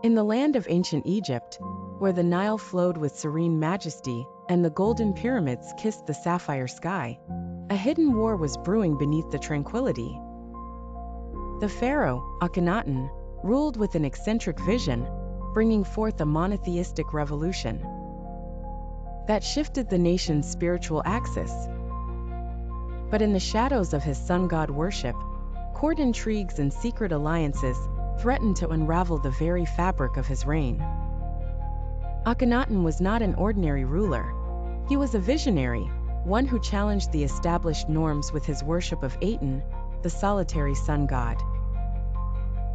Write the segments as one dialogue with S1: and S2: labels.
S1: In the land of ancient Egypt, where the Nile flowed with serene majesty and the golden pyramids kissed the sapphire sky, a hidden war was brewing beneath the tranquility. The pharaoh, Akhenaten, ruled with an eccentric vision, bringing forth a monotheistic revolution that shifted the nation's spiritual axis. But in the shadows of his sun-god worship, court intrigues and secret alliances threatened to unravel the very fabric of his reign. Akhenaten was not an ordinary ruler. He was a visionary, one who challenged the established norms with his worship of Aten, the solitary sun god.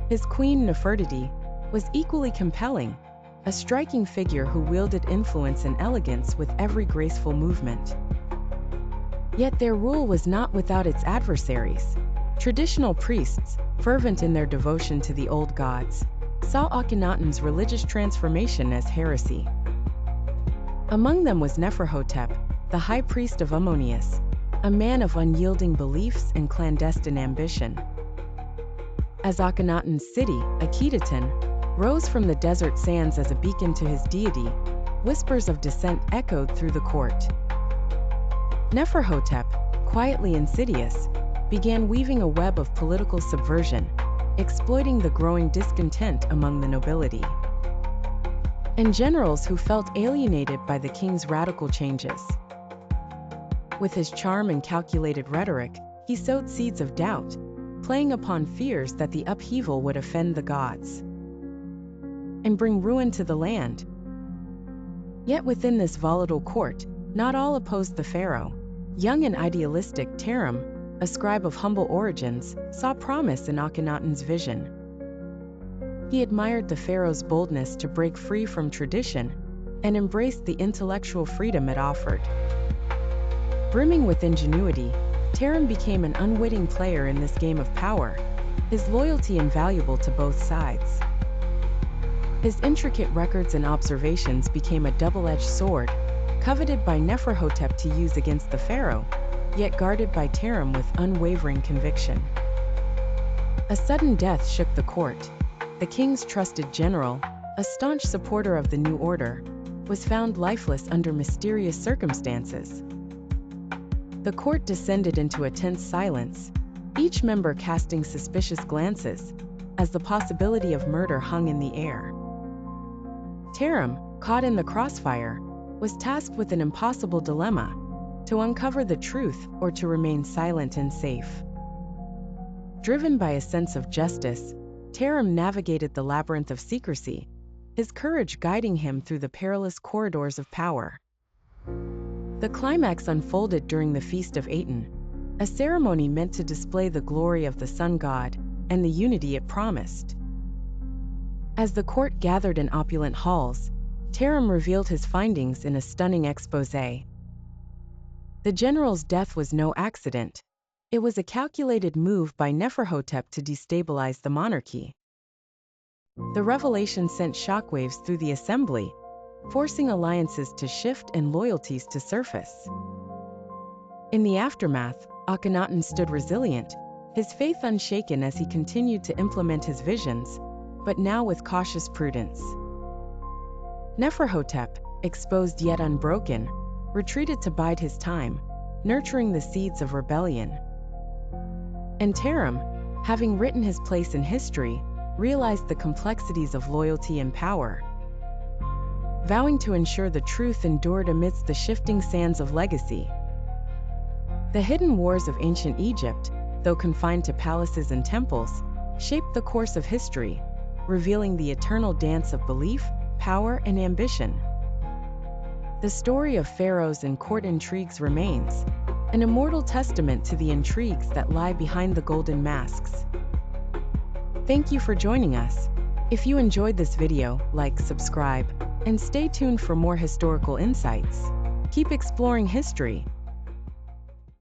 S1: His queen Nefertiti was equally compelling, a striking figure who wielded influence and elegance with every graceful movement. Yet their rule was not without its adversaries. Traditional priests, fervent in their devotion to the old gods, saw Akhenaten's religious transformation as heresy. Among them was Neferhotep, the high priest of Ammonius, a man of unyielding beliefs and clandestine ambition. As Akhenaten's city, Akhenaten, rose from the desert sands as a beacon to his deity, whispers of dissent echoed through the court. Neferhotep, quietly insidious, began weaving a web of political subversion, exploiting the growing discontent among the nobility and generals who felt alienated by the king's radical changes. With his charm and calculated rhetoric, he sowed seeds of doubt, playing upon fears that the upheaval would offend the gods and bring ruin to the land. Yet within this volatile court, not all opposed the pharaoh. Young and idealistic Tarem, a scribe of humble origins, saw promise in Akhenaten's vision. He admired the pharaoh's boldness to break free from tradition and embraced the intellectual freedom it offered. Brimming with ingenuity, Tarem became an unwitting player in this game of power, his loyalty invaluable to both sides. His intricate records and observations became a double-edged sword, coveted by Neferhotep to use against the pharaoh, yet guarded by Tarem with unwavering conviction. A sudden death shook the court. The king's trusted general, a staunch supporter of the new order, was found lifeless under mysterious circumstances. The court descended into a tense silence, each member casting suspicious glances, as the possibility of murder hung in the air. Tarem, caught in the crossfire, was tasked with an impossible dilemma: to uncover the truth or to remain silent and safe. Driven by a sense of justice, Tarem navigated the labyrinth of secrecy, his courage guiding him through the perilous corridors of power. The climax unfolded during the Feast of Aten, a ceremony meant to display the glory of the sun god and the unity it promised. As the court gathered in opulent halls, Tarem revealed his findings in a stunning exposé. The general's death was no accident. It was a calculated move by Neferhotep to destabilize the monarchy. The revelation sent shockwaves through the assembly, forcing alliances to shift and loyalties to surface. In the aftermath, Akhenaten stood resilient, his faith unshaken as he continued to implement his visions, but now with cautious prudence. Neferhotep, exposed yet unbroken, retreated to bide his time, nurturing the seeds of rebellion. And Tarem, having written his place in history, realized the complexities of loyalty and power. Vowing to ensure the truth endured amidst the shifting sands of legacy. The hidden wars of ancient Egypt, though confined to palaces and temples, shaped the course of history, revealing the eternal dance of belief, power, and ambition. The story of pharaohs and court intrigues remains, an immortal testament to the intrigues that lie behind the golden masks. Thank you for joining us. If you enjoyed this video, like, subscribe, and stay tuned for more historical insights. Keep exploring history.